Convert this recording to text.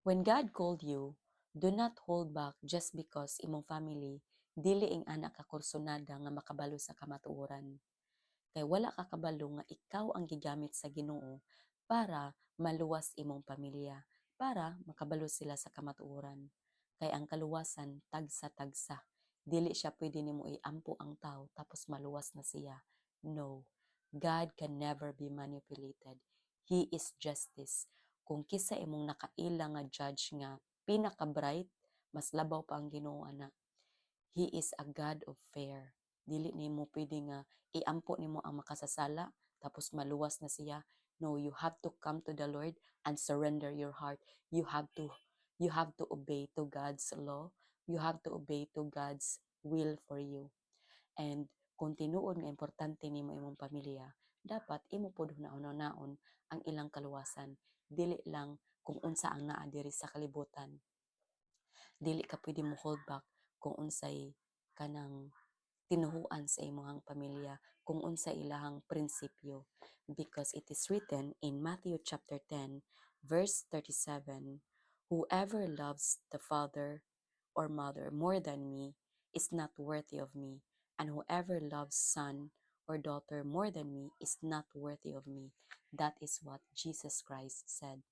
When God called you, do not hold back just because imong family dili ing anak ka kursunada nga makabalo sa kamatuoran. Kay wala ka kabalo nga ikaw ang gigamit sa Ginoo para maluwas imong pamilya, para makabalo sila sa kamatuoran. Kay ang kaluwasan tagsa-tagsa. Dili siya pwede nimo iampo ang tao tapos maluwas na siya. No. God can never be manipulated. He is justice. Kung kisa imong nakaila nga judge nga pinaka-bright, mas labaw pa ang Ginoo ana. He is a God of fair. Dili nimo pwede nga iampo nimo ang makasasala tapos maluwas na siya. No, you have to come to the Lord and surrender your heart. You have to obey to God's law. You have to obey to God's will for you. And kung tinuod nga importante nimo imong pamilya, dapat imo pod naon-naon ang ilang kaluwasan. Dili lang kung unsa ang naa diri sa kalibutan. Dili ka pwede mo hold back kung unsay kanang tinuhuan sa imong pamilya, kung unsa ilahang prinsipyo, because it is written in Matthew chapter 10 verse 37, whoever loves the father or mother more than me is not worthy of me, and whoever loves son or daughter more than me is not worthy of me. That is what Jesus Christ said.